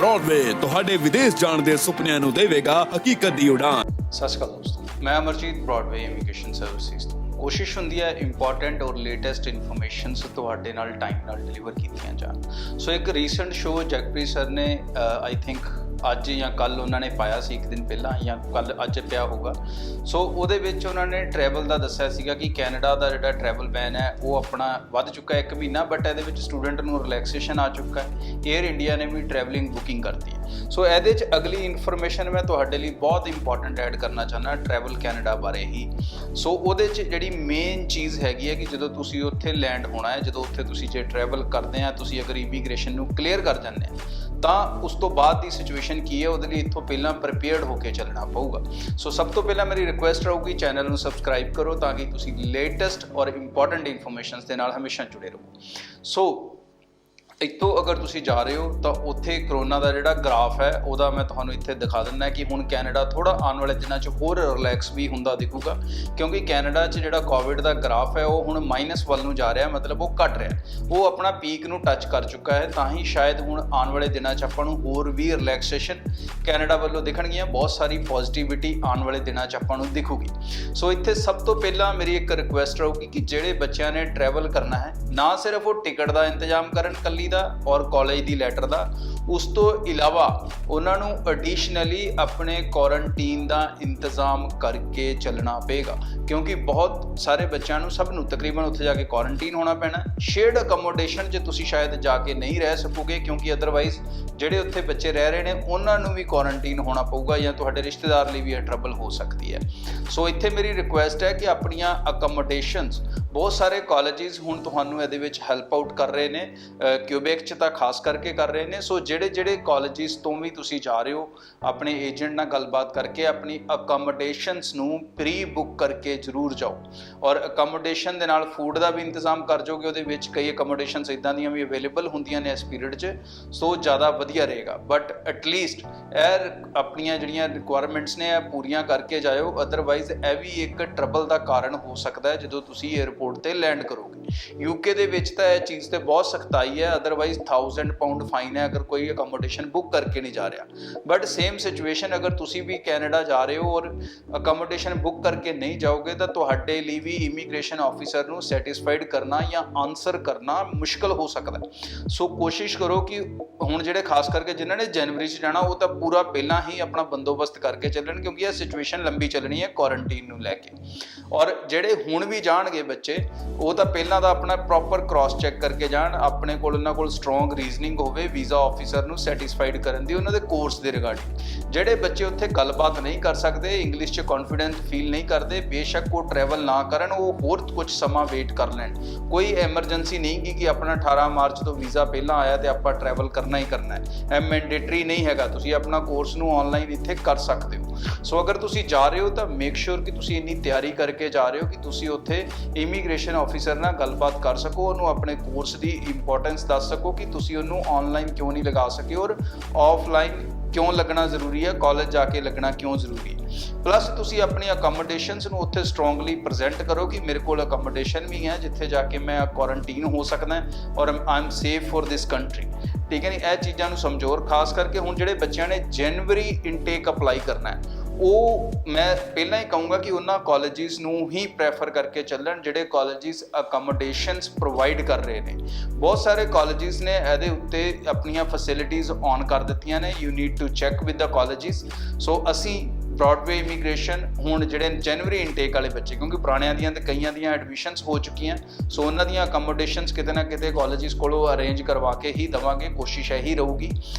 Broadway ਤੁਹਾਡੇ ਵਿਦੇਸ਼ ਜਾਣ ਦੇ ਸੁਪਨਿਆਂ ਨੂੰ ਦੇਵੇਗਾ ਹਕੀਕਤ ਦੀ ਉਡਾਨ। ਸਤਿ ਸ਼੍ਰੀ ਅਕਾਲ ਦੋਸਤੋ, ਮੈਂ ਅਮਰਜੀਤ ਬ੍ਰੌਡਵੇ ਇਮੀਗ੍ਰੇਸ਼ਨ ਸਰਵਿਸਿਜ਼ ਤੋਂ। ਕੋਸ਼ਿਸ਼ ਹੁੰਦੀ ਹੈ ਇੰਪੋਰਟੈਂਟ ਔਰ ਲੇਟੈਸਟ ਇਨਫੋਰਮੇਸ਼ਨਸ ਤੁਹਾਡੇ ਨਾਲ ਟਾਈਮ ਨਾਲ ਡਿਲੀਵਰ ਕੀਤੀਆਂ ਜਾਣ। ਸੋ ਇੱਕ ਰੀਸੈਂਟ ਸ਼ੋਅ ਜਗਪ੍ਰੀਤ ਸਰ ਨੇ ਆਈ ਥਿੰਕ ਅੱਜ ਜਾਂ ਕੱਲ ਉਹਨਾਂ ਨੇ ਪਾਇਆ ਸੀ, ਇੱਕ ਦਿਨ ਪਹਿਲਾਂ ਜਾਂ ਕੱਲ ਅੱਜ ਪਿਆ ਹੋਊਗਾ। ਸੋ ਉਹਦੇ ਵਿੱਚ ਉਹਨਾਂ ਨੇ ਟਰੈਵਲ ਦਾ ਦੱਸਿਆ ਸੀਗਾ ਕਿ ਕੈਨੇਡਾ ਦਾ ਜਿਹੜਾ ਟਰੈਵਲ ਬੈਨ ਹੈ ਉਹ ਆਪਣਾ ਵੱਧ ਚੁੱਕਾ 1 ਮਹੀਨਾ, ਬਟ ਇਹਦੇ ਵਿੱਚ ਸਟੂਡੈਂਟ ਨੂੰ ਰਿਲੈਕਸੇਸ਼ਨ ਆ ਚੁੱਕਾ ਹੈ। ਏਅਰ ਇੰਡੀਆ ਨੇ ਵੀ ਟਰੈਵਲਿੰਗ ਬੁਕਿੰਗ ਕਰਤੀ ਹੈ। ਸੋ ਇਹਦੇ 'ਚ ਅਗਲੀ ਇਨਫੋਰਮੇਸ਼ਨ ਮੈਂ ਤੁਹਾਡੇ ਲਈ ਬਹੁਤ ਇੰਪੋਰਟੈਂਟ ਐਡ ਕਰਨਾ ਚਾਹੁੰਦਾ ਟਰੈਵਲ ਕੈਨੇਡਾ ਬਾਰੇ ਹੀ। ਸੋ ਉਹਦੇ 'ਚ ਜਿਹੜੀ ਮੇਨ ਚੀਜ਼ ਹੈਗੀ ਹੈ ਕਿ ਜਦੋਂ ਤੁਸੀਂ ਉੱਥੇ ਲੈਂਡ ਹੋਣਾ ਹੈ, ਜਦੋਂ ਉੱਥੇ ਤੁਸੀਂ ਜੇ ਟਰੈਵਲ ਕਰਦੇ ਆ, ਤੁਸੀਂ ਅਗਰ ਇਮੀਗ੍ਰੇਸ਼ਨ ਨੂੰ ਕਲੀਅਰ ਕਰ ਜਾਂਦੇ ਆ ਤਾਂ ਉਸ ਤੋਂ ਬਾਅਦ ਦੀ ਸਿਚੁਏਸ਼ਨ ਕੀ ਹੈ, ਉਹਦੇ ਲਈ ਇੱਥੋਂ ਪਹਿਲਾਂ ਪ੍ਰੀਪੇਅਰਡ ਹੋ ਕੇ ਚੱਲਣਾ ਪਊਗਾ। ਸੋ ਸਭ ਤੋਂ ਪਹਿਲਾਂ ਮੇਰੀ ਰਿਕੁਐਸਟ ਰਹੂਗੀ ਚੈਨਲ ਨੂੰ ਸਬਸਕ੍ਰਾਈਬ ਕਰੋ ਤਾਂ ਕਿ ਤੁਸੀਂ ਲੇਟੈਸਟ ਔਰ ਇੰਪੋਰਟੈਂਟ ਇਨਫੋਰਮੇਸ਼ਨਸ ਦੇ ਨਾਲ ਹਮੇਸ਼ਾ ਜੁੜੇ ਰਹੋ। ਸੋ ਇੱਥੋਂ ਅਗਰ ਤੁਸੀਂ ਜਾ ਰਹੇ ਹੋ ਤਾਂ ਉੱਥੇ ਕਰੋਨਾ ਦਾ ਜਿਹੜਾ ਗ੍ਰਾਫ ਹੈ ਉਹਦਾ ਮੈਂ ਤੁਹਾਨੂੰ ਇੱਥੇ ਦਿਖਾ ਦਿੰਦਾ ਕਿ ਹੁਣ ਕੈਨੇਡਾ ਥੋੜ੍ਹਾ ਆਉਣ ਵਾਲੇ ਦਿਨਾਂ 'ਚ ਹੋਰ ਰਿਲੈਕਸ ਵੀ ਹੁੰਦਾ ਦਿਖੂਗਾ, ਕਿਉਂਕਿ ਕੈਨੇਡਾ 'ਚ ਜਿਹੜਾ ਕੋਵਿਡ ਦਾ ਗ੍ਰਾਫ ਹੈ ਉਹ ਹੁਣ ਮਾਈਨਸ ਵੱਲ ਨੂੰ ਜਾ ਰਿਹਾ, ਮਤਲਬ ਉਹ ਘਟ ਰਿਹਾ, ਉਹ ਆਪਣਾ ਪੀਕ ਨੂੰ ਟੱਚ ਕਰ ਚੁੱਕਾ ਹੈ। ਤਾਂ ਹੀ ਸ਼ਾਇਦ ਹੁਣ ਆਉਣ ਵਾਲੇ ਦਿਨਾਂ 'ਚ ਆਪਾਂ ਨੂੰ ਹੋਰ ਵੀ ਰਿਲੈਕਸੇਸ਼ਨ ਕੈਨੇਡਾ ਵੱਲੋਂ ਦਿਖਣਗੀਆਂ, ਬਹੁਤ ਸਾਰੀ ਪੋਜ਼ਿਟਿਵਿਟੀ ਆਉਣ ਵਾਲੇ ਦਿਨਾਂ 'ਚ ਆਪਾਂ ਨੂੰ ਦਿਖੂਗੀ। ਸੋ ਇੱਥੇ ਸਭ ਤੋਂ ਪਹਿਲਾਂ ਮੇਰੀ ਇੱਕ ਰਿਕੁਐਸਟ ਰਹੂਗੀ ਕਿ ਜਿਹੜੇ ਬੱਚਿਆਂ ਨੇ ਟਰੈਵਲ ਕਰਨਾ ਹੈ, ਨਾ ਸਿਰਫ ਉਹ ਟਿਕਟ ਦਾ ਇੰਤਜ਼ਾਮ ਕਰਨ ਕੱਲੀ ਦਾ ਔਰ ਕਾਲਜ ਦੀ ਲੈਟਰ ਦਾ, ਉਸ ਤੋਂ ਇਲਾਵਾ ਉਹਨਾਂ ਨੂੰ ਐਡੀਸ਼ਨਲੀ ਆਪਣੇ ਕੁਆਰੰਟੀਨ ਦਾ ਇੰਤਜ਼ਾਮ ਕਰਕੇ ਚੱਲਣਾ ਪਏਗਾ, ਕਿਉਂਕਿ ਬਹੁਤ ਸਾਰੇ ਬੱਚਿਆਂ ਨੂੰ, ਸਭ ਨੂੰ ਤਕਰੀਬਨ ਉੱਥੇ ਜਾ ਕੇ ਕੁਆਰੰਟੀਨ ਹੋਣਾ ਪੈਣਾ। ਸ਼ੇਅਰਡ ਅਕਮੋਡੇਸ਼ਨ 'ਚ ਤੁਸੀਂ ਸ਼ਾਇਦ ਜਾ ਕੇ ਨਹੀਂ ਰਹਿ ਸਕੋਗੇ, ਕਿਉਂਕਿ ਅਦਰਵਾਈਜ਼ ਜਿਹੜੇ ਉੱਥੇ ਬੱਚੇ ਰਹਿ ਰਹੇ ਨੇ ਉਹਨਾਂ ਨੂੰ ਵੀ ਕੁਆਰੰਟੀਨ ਹੋਣਾ ਪਊਗਾ ਜਾਂ ਤੁਹਾਡੇ ਰਿਸ਼ਤੇਦਾਰ ਲਈ ਵੀ ਇਹ ਟਰਬਲ ਹੋ ਸਕਦੀ ਹੈ। ਸੋ ਇੱਥੇ ਮੇਰੀ ਰਿਕੁਐਸਟ ਹੈ ਕਿ ਆਪਣੀਆਂ ਅਕਮੋਡੇਸ਼ਨਸ, ਬਹੁਤ ਸਾਰੇ ਕਾਲਜਿਸ ਹੁਣ ਤੁਹਾਨੂੰ ਇਹਦੇ ਵਿੱਚ ਹੈਲਪ ਆਊਟ ਕਰ ਰਹੇ ਨੇ, ਕਿਊਬੈਕ 'ਚ ਤਾਂ ਖਾਸ ਕਰਕੇ ਕਰ ਰਹੇ ਨੇ। ਸੋ ਜਿਹੜੇ ਕਾਲਜਿਸ ਤੋਂ ਵੀ ਤੁਸੀਂ ਜਾ ਰਹੇ ਹੋ, ਆਪਣੇ ਏਜੰਟ ਨਾਲ ਗੱਲਬਾਤ ਕਰਕੇ ਆਪਣੀ ਅਕਮੋਡੇਸ਼ਨਸ ਨੂੰ ਪ੍ਰੀ ਬੁੱਕ ਕਰਕੇ ਜ਼ਰੂਰ ਜਾਓ, ਔਰ ਅਕਮੋਡੇਸ਼ਨ ਦੇ ਨਾਲ ਫੂਡ ਦਾ ਵੀ ਇੰਤਜ਼ਾਮ ਕਰ ਜਾਓਗੇ। ਉਹਦੇ ਵਿੱਚ ਕਈ ਅਕਮੋਡੇਸ਼ਨਸ ਇੱਦਾਂ ਦੀਆਂ ਵੀ ਅਵੇਲੇਬਲ ਹੁੰਦੀਆਂ ਨੇ ਇਸ ਪੀਰੀਅਡ 'ਚ, ਸੋ ਜ਼ਿਆਦਾ ਵਧੀਆ ਰਹੇਗਾ। ਬਟ ਐਟਲੀਸਟ ਇਹ ਆਪਣੀਆਂ ਜਿਹੜੀਆਂ ਰਿਕੁਆਇਰਮੈਂਟਸ ਨੇ ਇਹ ਪੂਰੀਆਂ ਕਰਕੇ ਜਾਇਓ, ਅਦਰਵਾਈਜ਼ ਇਹ ਵੀ ਇੱਕ ਟਰਬਲ ਦਾ ਕਾਰਨ ਹੋ ਸਕਦਾ ਹੈ ਜਦੋਂ ਤੁਸੀਂ ਏਅਰਪੋਰਟ ਤੇ ਲੈਂਡ ਕਰੋਗੇ। ਯੂਕੇ ਦੇ ਵਿੱਚ ਤਾਂ ਇਹ ਚੀਜ਼ ਤੇ ਬਹੁਤ ਸਖਤਾਈ ਹੈ, ਅਦਰਵਾਈਜ਼ 1000 ਪਾਉਂਡ ਫਾਈਨ ਹੈ ਅਗਰ ਕੋਈ ਅਕਮੋਡੇਸ਼ਨ ਬੁੱਕ ਕਰਕੇ ਨਹੀਂ ਜਾ ਰਿਹਾ। ਬਟ ਸੇਮ ਸਿਚੁਏਸ਼ਨ ਅਗਰ ਤੁਸੀਂ ਵੀ ਕੈਨੇਡਾ ਜਾ ਰਹੇ ਹੋ ਔਰ ਅਕਮੋਡੇਸ਼ਨ ਬੁੱਕ ਕਰਕੇ ਨਹੀਂ ਜਾਓਗੇ ਤਾਂ ਤੁਹਾਡੇ ਲਈ ਵੀ ਇਮੀਗ੍ਰੇਸ਼ਨ ਆਫਿਸਰ ਨੂੰ ਸੈਟੀਸਫਾਈਡ ਕਰਨਾ ਜਾਂ ਆਨਸਰ ਕਰਨਾ ਮੁਸ਼ਕਲ ਹੋ ਸਕਦਾ। ਸੋ ਕੋਸ਼ਿਸ਼ ਕਰੋ ਕਿ ਹੁਣ ਜਿਹੜੇ ਖਾਸ ਕਰਕੇ ਜਿਨ੍ਹਾਂ ਨੇ ਜਨਵਰੀ 'ਚ ਜਾਣਾ ਉਹ ਤਾਂ ਪੂਰਾ ਪਹਿਲਾਂ ਹੀ ਆਪਣਾ ਬੰਦੋਬਸਤ ਕਰਕੇ ਚੱਲਣ, ਕਿਉਂਕਿ ਇਹ ਸਿਚੁਏਸ਼ਨ ਲੰਬੀ ਚੱਲਣੀ ਹੈ ਕੁਆਰੰਟੀਨ ਨੂੰ ਲੈ ਕੇ। ਔਰ ਜਿਹੜੇ ਹੁਣ ਵੀ ਜਾਣਗੇ ਬੱਚੇ, ਉਹ ਤਾਂ ਪਹਿਲਾਂ ਦਾ ਆਪਣਾ ਪ੍ਰੋਪਰ ਕ੍ਰਾਸ ਚੈੱਕ ਕਰਕੇ ਜਾਣ, ਆਪਣੇ ਕੋਲ ਉਹਨਾਂ ਕੋਲ ਸਟਰੋਂਗ ਰੀਜ਼ਨਿੰਗ ਹੋਵੇ ਵੀਜ਼ਾ ਆਫਿਸਰ ਨੂੰ ਸੈਟੀਸਫਾਈਡ ਕਰਨ ਦੀ ਉਹਨਾਂ ਦੇ ਕੋਰਸ ਦੇ ਰਿਗਾਰਡਿੰਗ। ਜਿਹੜੇ ਬੱਚੇ ਉੱਥੇ ਗੱਲਬਾਤ ਨਹੀਂ ਕਰ ਸਕਦੇ, ਇੰਗਲਿਸ਼ 'ਚ ਕੌਨਫੀਡੈਂਟ ਫੀਲ ਨਹੀਂ ਕਰਦੇ, ਬੇਸ਼ੱਕ ਉਹ ਟਰੈਵਲ ਨਾ ਕਰਨ, ਉਹ ਹੋਰ ਕੁਝ ਸਮਾਂ ਵੇਟ ਕਰ ਲੈਣ। ਕੋਈ ਐਮਰਜੈਂਸੀ ਨਹੀਂ ਕਿ ਆਪਣਾ 18 ਮਾਰਚ ਤੋਂ ਵੀਜ਼ਾ ਪਹਿਲਾਂ ਆਇਆ ਤੇ ਆਪਾਂ ਟਰੈਵਲ ਕਰਨਾ ਹੀ ਕਰਨਾ ਹੈ, ਇਹ ਮੈਂਡੇਟਰੀ ਨਹੀਂ ਹੈਗਾ। ਤੁਸੀਂ ਆਪਣਾ ਕੋਰਸ ਨੂੰ ਆਨਲਾਈਨ ਇੱਥੇ ਕਰ ਸਕਦੇ ਹੋ। ਸੋ ਅਗਰ ਤੁਸੀਂ ਜਾ ਰਹੇ ਹੋ ਤਾਂ ਮੇਕ ਸ਼ੋਰ ਕਿ ਤੁਸੀਂ ਇੰਨੀ ਤਿਆਰੀ ਕਰਕੇ ਜਾ ਰਹੇ ਹੋ ਕਿ ਤੁਸੀਂ ਉੱਥੇ ਇਮੀਗ੍ਰੇਸ਼ਨ ਆਫਿਸਰ ਨਾਲ ਗੱਲਬਾਤ ਕਰ ਸਕੋ, ਉਹਨੂੰ ਆਪਣੇ ਕੋਰਸ ਦੀ ਇੰਪੋਰਟੈਂਸ ਦੱਸ ਸਕੋ ਕਿ ਤੁਸੀਂ ਉਹਨੂੰ ਆਨਲਾਈਨ ਕਿਉਂ ਨਹੀਂ ਲਗਾ ਸਕੇ ਔਰ ਆਫਲਾਈਨ ਕਿਉਂ ਲੱਗਣਾ ਜ਼ਰੂਰੀ ਹੈ, ਕਾਲਜ ਜਾ ਕੇ ਲੱਗਣਾ ਕਿਉਂ ਜ਼ਰੂਰੀ ਹੈ। ਪਲੱਸ ਤੁਸੀਂ ਆਪਣੀ ਅਕਮੋਡੇਸ਼ਨਸ ਨੂੰ ਉੱਥੇ ਸਟਰੋਂਗਲੀ ਪ੍ਰੈਜ਼ੈਂਟ ਕਰੋ ਕਿ ਮੇਰੇ ਕੋਲ ਅਕਮੋਡੇਸ਼ਨ ਵੀ ਹੈ ਜਿੱਥੇ ਜਾ ਕੇ ਮੈਂ ਕੁਆਰੰਟੀਨ ਹੋ ਸਕਦਾ ਔਰ I am safe for this country. ਠੀਕ ਹੈ ਨਹੀਂ, ਇਹ ਚੀਜ਼ਾਂ ਨੂੰ ਸਮਝੋ। ਖਾਸ ਕਰਕੇ ਹੁਣ ਜਿਹੜੇ ਬੱਚਿਆਂ ਨੇ ਜਨਵਰੀ ਇਨਟੇਕ ਅਪਲਾਈ ਕਰਨਾ ਹੈ, ਉਹ ਮੈਂ ਪਹਿਲਾਂ ਹੀ ਕਹੂੰਗਾ ਕਿ ਉਹਨਾਂ ਕਾਲਜਿਸ ਨੂੰ ਹੀ ਪ੍ਰੈਫਰ ਕਰਕੇ ਚੱਲਣ ਜਿਹੜੇ ਕਾਲਜਿਸ ਅਕਮੋਡੇਸ਼ਨਸ ਪ੍ਰੋਵਾਈਡ ਕਰ ਰਹੇ ਨੇ। ਬਹੁਤ ਸਾਰੇ ਕਾਲਜਿਸ ਨੇ ਇਹਦੇ ਉੱਤੇ ਆਪਣੀਆਂ ਫੈਸਿਲਿਟੀਜ਼ ਔਨ ਕਰ ਦਿੱਤੀਆਂ ਨੇ। You need to check with the colleges. So ਅਸੀਂ ਬ੍ਰੌਡਵੇ ਇਮੀਗ੍ਰੇਸ਼ਨ ਹੁਣ ਜਿਹੜੇ ਜਨਵਰੀ ਇਨਟੇਕ ਵਾਲੇ ਬੱਚੇ, ਕਿਉਂਕਿ ਪੁਰਾਣਿਆਂ ਦੀਆਂ ਤੇ ਕਈਆਂ ਦੀਆਂ ਐਡਮਿਸ਼ਨਸ ਹੋ ਚੁੱਕੀਆਂ, ਸੋ ਉਹਨਾਂ ਦੀਆਂ ਅਕਮੋਡੇਸ਼ਨਸ ਕਿਤੇ ਨਾ ਕਿਤੇ ਕਾਲਜਿਸ ਕੋਲੋਂ ਅਰੇਂਜ ਕਰਵਾ ਕੇ ਹੀ ਦੇਵਾਂਗੇ, ਕੋਸ਼ਿਸ਼ ਇਹੀ ਰਹੂਗੀ।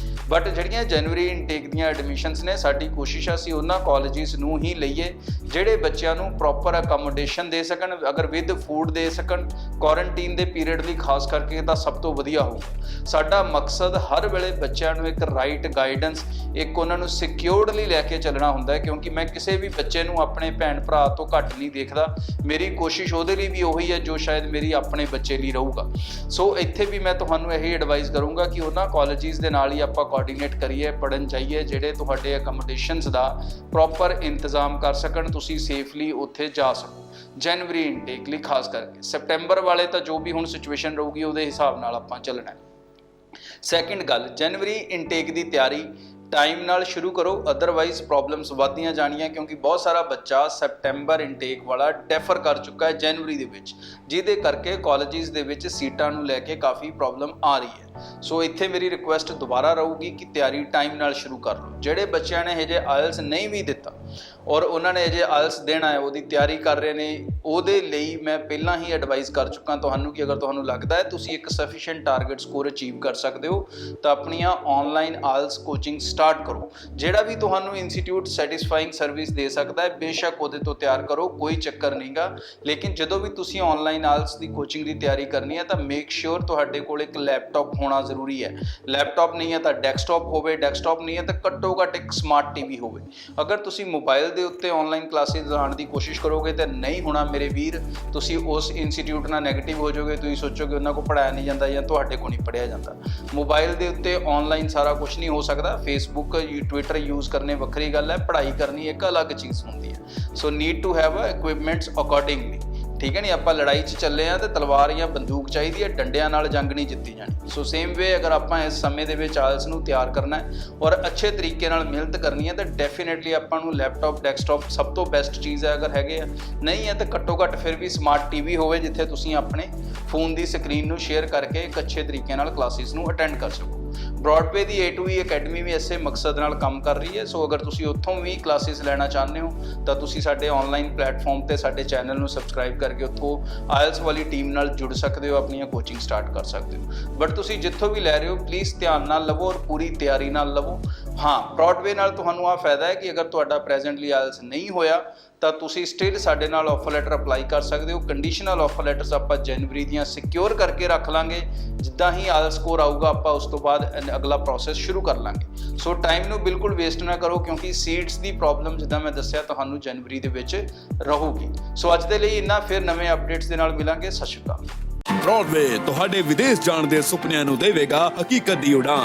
ਬਟ ਜਿਹੜੀਆਂ ਜਨਵਰੀ ਇਨਟੇਕ ਦੀਆਂ ਐਡਮਿਸ਼ਨਸ ਨੇ, ਸਾਡੀ ਕੋਸ਼ਿਸ਼ ਅਸੀਂ ਉਹਨਾਂ ਕਾਲਜਿਸ ਨੂੰ ਹੀ ਲਈਏ ਜਿਹੜੇ ਬੱਚਿਆਂ ਨੂੰ ਪ੍ਰੋਪਰ ਅਕਮੋਡੇਸ਼ਨ ਦੇ ਸਕਣ, ਅਗਰ ਵਿਦ ਫੂਡ ਦੇ ਸਕਣ ਕੁਆਰੰਟੀਨ ਦੇ ਪੀਰੀਅਡ ਲਈ ਖਾਸ ਕਰਕੇ, ਤਾਂ ਸਭ ਤੋਂ ਵਧੀਆ ਹੋਊਗਾ। ਸਾਡਾ ਮਕਸਦ ਹਰ ਵੇਲੇ ਬੱਚਿਆਂ ਨੂੰ ਇੱਕ ਰਾਈਟ ਗਾਈਡੈਂਸ, ਇੱਕ ਉਹਨਾਂ ਨੂੰ ਸਿਕਿਉਰਡਲੀ ਲੈ ਕੇ ਚੱਲਣਾ ਹੁੰਦਾ ਹੈ, ਕਿਉਂਕਿ ਮੈਂ ਕਿਸੇ ਵੀ ਬੱਚੇ ਨੂੰ ਆਪਣੇ ਭੈਣ ਭਰਾ ਤੋਂ ਘੱਟ ਨਹੀਂ ਦੇਖਦਾ। ਮੇਰੀ ਕੋਸ਼ਿਸ਼ ਉਹਦੇ ਲਈ ਵੀ ਉਹੀ ਹੈ ਜੋ ਸ਼ਾਇਦ ਮੇਰੀ ਆਪਣੇ ਬੱਚੇ ਲਈ ਰਹੂਗਾ। ਸੋ ਇੱਥੇ ਵੀ ਮੈਂ ਤੁਹਾਨੂੰ ਇਹੀ ਐਡਵਾਈਸ ਕਰੂੰਗਾ ਕਿ ਉਹਨਾਂ ਕਾਲਜਿਸ ਦੇ ਨਾਲ ਹੀ ਆਪਾਂ ਕੋਆਰਡੀਨੇਟ ਕਰੀਏ, ਪੜ੍ਹਨ ਜਾਈਏ ਜਿਹੜੇ ਤੁਹਾਡੇ ਅਕਮੋਡੇਸ਼ਨਸ ਦਾ ਪ੍ਰੋਪਰ ਇੰਤਜ਼ਾਮ ਕਰ ਸਕਣ, ਤੁਸੀਂ ਸੇਫਲੀ ਉੱਥੇ ਜਾ ਸਕੋ। ਜਨਵਰੀ ਇਨਟੇਕ ਲਈ ਖਾਸ ਕਰਕੇ, ਸੈਪਟੈਂਬਰ ਵਾਲੇ ਤਾਂ ਜੋ ਵੀ ਹੁਣ ਸਿਚੁਏਸ਼ਨ ਰਹੂਗੀ ਉਹਦੇ ਹਿਸਾਬ ਨਾਲ ਆਪਾਂ ਚੱਲਣਾ ਹੈ। ਸੈਕਿੰਡ ਗੱਲ, ਜਨਵਰੀ ਇਨਟੇਕ ਦੀ ਤਿਆਰੀ ਟਾਈਮ ਨਾਲ ਸ਼ੁਰੂ ਕਰੋ, ਅਦਰਵਾਈਜ਼ ਪ੍ਰੋਬਲਮਸ ਵੱਧਦੀਆਂ ਜਾਣੀਆਂ, ਕਿਉਂਕਿ ਬਹੁਤ ਸਾਰਾ ਬੱਚਾ ਸੈਪਟੈਂਬਰ ਇਨਟੇਕ ਵਾਲਾ ਡੈਫਰ ਕਰ ਚੁੱਕਾ ਹੈ ਜਨਵਰੀ ਦੇ ਵਿੱਚ, ਜਿਹਦੇ ਕਰਕੇ ਕਾਲਜਿਸ ਦੇ ਵਿੱਚ ਸੀਟਾਂ ਨੂੰ ਲੈ ਕੇ ਕਾਫੀ ਪ੍ਰੋਬਲਮ ਆ ਰਹੀ ਹੈ। ਸੋ ਇੱਥੇ ਮੇਰੀ ਰਿਕੁਐਸਟ ਦੁਬਾਰਾ ਰਹੂਗੀ ਕਿ ਤਿਆਰੀ ਟਾਈਮ ਨਾਲ ਸ਼ੁਰੂ ਕਰ ਲਓ। ਜਿਹੜੇ ਬੱਚਿਆਂ ਨੇ ਹਜੇ ਆਇਲਸ ਨਹੀਂ ਵੀ ਦਿੱਤਾ ਔਰ ਉਹਨਾਂ ਨੇ ਹਜੇ ਆਇਲਸ ਦੇਣਾ ਹੈ, ਉਹਦੀ ਤਿਆਰੀ ਕਰ ਰਹੇ ਨੇ, ਉਹਦੇ ਲਈ ਮੈਂ ਪਹਿਲਾਂ ਹੀ ਐਡਵਾਈਸ ਕਰ ਚੁੱਕਾ ਤੁਹਾਨੂੰ ਕਿ ਅਗਰ ਤੁਹਾਨੂੰ ਲੱਗਦਾ ਹੈ ਤੁਸੀਂ ਇੱਕ ਸਫੀਸ਼ੀਐਂਟ ਟਾਰਗੇਟ ਸਕੋਰ ਅਚੀਵ ਕਰ ਸਕਦੇ ਹੋ ਤਾਂ ਆਪਣੀਆਂ ਆਨਲਾਈਨ ਆਇਲਸ ਕੋਚਿੰਗ ਸਟਾਰਟ ਕਰੋ। ਜਿਹੜਾ ਵੀ ਤੁਹਾਨੂੰ ਇੰਸਟੀਚਿਊਟ ਸੈਟੀਸਫਾਈਂਗ ਸਰਵਿਸ ਦੇ ਸਕਦਾ ਹੈ ਬੇਸ਼ੱਕ ਉਹਦੇ ਤੋਂ ਤਿਆਰ ਕਰੋ, ਕੋਈ ਚੱਕਰ ਨਹੀਂਗਾ। ਲੇਕਿਨ ਜਦੋਂ ਵੀ ਤੁਸੀਂ ਆਨਲਾਈਨ ਆਇਲਸ ਦੀ ਕੋਚਿੰਗ ਦੀ ਤਿਆਰੀ ਕਰਨੀ ਹੈ ਤਾਂ ਮੇਕ ਸ਼ੋਰ ਤੁਹਾਡੇ ਕੋਲ ਇੱਕ ਲੈਪਟਾਪ ਹੋਣਾ ਜ਼ਰੂਰੀ ਹੈ। ਲੈਪਟਾਪ ਨਹੀਂ ਹੈ ਤਾਂ ਡੈਸਕਟਾਪ ਹੋਵੇ, ਡੈਸਕਟਾਪ ਨਹੀਂ ਹੈ ਤਾਂ ਘੱਟੋ ਘੱਟ ਇੱਕ ਸਮਾਰਟ ਟੀਵੀ ਹੋਵੇ। ਅਗਰ ਤੁਸੀਂ ਮੋਬਾਈਲ ਦੇ ਉੱਤੇ ਆਨਲਾਈਨ ਕਲਾਸਿਸ ਲਾਉਣ ਦੀ ਕੋਸ਼ਿਸ਼ ਕਰੋਗੇ ਤਾਂ ਨਹੀਂ ਹੋਣਾ ਮੇਰੇ ਵੀਰ, ਤੁਸੀਂ ਉਸ ਇੰਸਟੀਚਿਊਟ ਨਾਲ ਨੈਗੇਟਿਵ ਹੋ ਜਾਓਗੇ, ਤੁਸੀਂ ਸੋਚੋਗੇ ਉਹਨਾਂ ਕੋਲ ਪੜ੍ਹਾਇਆ ਨਹੀਂ ਜਾਂਦਾ ਜਾਂ ਤੁਹਾਡੇ ਕੋਲ ਨਹੀਂ ਪੜ੍ਹਿਆ ਜਾਂਦਾ। ਮੋਬਾਈਲ ਦੇ ਉੱਤੇ ਆਨਲਾਈਨ ਸਾਰਾ ਕੁਝ ਨਹੀਂ ਹੋ ਸਕਦਾ। ਫੇਸਬੁੱਕ ਟਵਿੱਟਰ ਯੂਜ਼ ਕਰਨੇ ਵੱਖਰੀ ਗੱਲ ਹੈ, ਪੜ੍ਹਾਈ ਕਰਨੀ ਇੱਕ ਅਲੱਗ ਚੀਜ਼ ਹੁੰਦੀ ਹੈ। So need to have equipments accordingly, ਠੀਕ ਹੈ ਨਹੀਂ। ਆਪਾਂ ਲੜਾਈ 'ਚ ਚੱਲੇ ਆ ਤੇ ਤਲਵਾਰ ਜਾਂ ਬੰਦੂਕ ਚਾਹੀਦੀ ਹੈ, ਡੰਡਿਆਂ ਨਾਲ ਜੰਗ ਨਹੀਂ ਜਿੱਤੀ ਜਾਣੀ। ਸੋ ਸੇਮ ਵੇ ਅਗਰ ਆਪਾਂ ਇਸ ਸਮੇਂ ਦੇ ਵਿੱਚ ਆਇਲਸ ਨੂੰ ਤਿਆਰ ਕਰਨਾ ਹੈ ਔਰ ਅੱਛੇ ਤਰੀਕੇ ਨਾਲ ਮਿਹਨਤ ਕਰਨੀ ਹੈ ਤਾਂ ਡੈਫੀਨੇਟਲੀ ਆਪਾਂ ਨੂੰ ਲੈਪਟਾਪ ਡੈਸਕਟਾਪ ਸਭ ਤੋਂ ਬੈਸਟ ਚੀਜ਼ ਹੈ। ਅਗਰ ਹੈਗੇ ਆ ਨਹੀਂ ਹੈ ਤਾਂ ਘੱਟੋ ਘੱਟ ਫਿਰ ਵੀ ਸਮਾਰਟ ਟੀਵੀ ਹੋਵੇ ਜਿੱਥੇ ਤੁਸੀਂ ਆਪਣੇ ਫੋਨ ਦੀ ਸਕਰੀਨ ਨੂੰ ਸ਼ੇਅਰ ਕਰਕੇ ਇੱਕ ਅੱਛੇ ਤਰੀਕੇ ਨਾਲ ਕਲਾਸਿਸ ਨੂੰ ਅਟੈਂਡ ਕਰ ਸਕੋ। ਬ੍ਰੌਡਵੇ ਦੀ A2E ਅਕੈਡਮੀ ਵੀ ਇਸੇ ਮਕਸਦ ਨਾਲ ਕੰਮ ਕਰ ਰਹੀ ਹੈ। ਸੋ ਅਗਰ ਤੁਸੀਂ ਉੱਥੋਂ ਵੀ ਕਲਾਸਿਸ ਲੈਣਾ ਚਾਹੁੰਦੇ ਹੋ ਤਾਂ ਤੁਸੀਂ ਸਾਡੇ ਆਨਲਾਈਨ ਪਲੇਟਫਾਰਮ ਤੇ ਸਾਡੇ ਚੈਨਲ ਨੂੰ ਸਬਸਕ੍ਰਾਈਬ ਕਰਕੇ ਉੱਥੋਂ ਆਇਲਸ ਵਾਲੀ ਟੀਮ ਨਾਲ ਜੁੜ ਸਕਦੇ ਹੋ, ਆਪਣੀਆਂ ਕੋਚਿੰਗ ਸਟਾਰਟ ਕਰ ਸਕਦੇ ਹੋ। ਬਟ ਤੁਸੀਂ ਜਿੱਥੋਂ ਵੀ ਲੈ ਰਹੇ ਹੋ ਪਲੀਜ਼ ਧਿਆਨ ਨਾਲ ਲਵੋ ਔਰ ਪੂਰੀ ਤਿਆਰੀ ਨਾਲ ਲਵੋ। ਹਾਂ, ਬ੍ਰੌਡਵੇ ਨਾਲ ਤੁਹਾਨੂੰ ਆ ਫਾਇਦਾ ਹੈ ਕਿ ਅਗਰ ਤੁਹਾਡਾ ਪ੍ਰੈਜ਼ੈਂਟਲੀ ਆਇਲਸ ਨਹੀਂ ਹੋਇਆ ਤਾਂ ਤੁਸੀਂ ਸਟਿਲ ਸਾਡੇ ਨਾਲ ਆਫਰ ਲੈਟਰ ਅਪਲਾਈ ਕਰ ਸਕਦੇ ਹੋ। ਕੰਡੀਸ਼ਨਲ ਆਫਰ ਲੈਟਰਸ ਆਪਾਂ ਜਨਵਰੀ ਦੀਆਂ ਸਿਕਿਉਰ ਕਰਕੇ ਰੱਖ ਲਾਂਗੇ। ਜਿੱਦਾਂ ਹੀ ਆਇਲਸ ਸਕੋਰ ਆਊਗਾ ਆਪਾਂ ਉਸ ਤੋਂ ਬਾਅਦ ਅਗਲਾ ਪ੍ਰੋਸੈਸ ਸ਼ੁਰੂ ਕਰ ਲਾਂਗੇ। ਸੋ ਟਾਈਮ ਨੂੰ ਬਿਲਕੁਲ ਵੇਸਟ ਨਾ ਕਰੋ, ਕਿਉਂਕਿ ਸੀਟਸ ਦੀ ਪ੍ਰੋਬਲਮ ਜਿੱਦਾਂ ਮੈਂ ਦੱਸਿਆ ਤੁਹਾਨੂੰ ਜਨਵਰੀ ਦੇ ਵਿੱਚ ਰਹੂਗੀ। ਸੋ ਅੱਜ ਦੇ ਲਈ ਇੰਨਾ, ਫਿਰ ਨਵੇਂ ਅਪਡੇਟਸ ਦੇ ਨਾਲ ਮਿਲਾਂਗੇ। ਸਤਿ ਸ਼੍ਰੀ ਅਕਾਲ। ਬ੍ਰੌਡਵੇ ਤੁਹਾਡੇ ਵਿਦੇਸ਼ ਜਾਣ ਦੇ ਸੁਪਨਿਆਂ ਨੂੰ ਦੇਵੇਗਾ ਹਕੀਕਤ ਦੀ ਉਡਾਨ।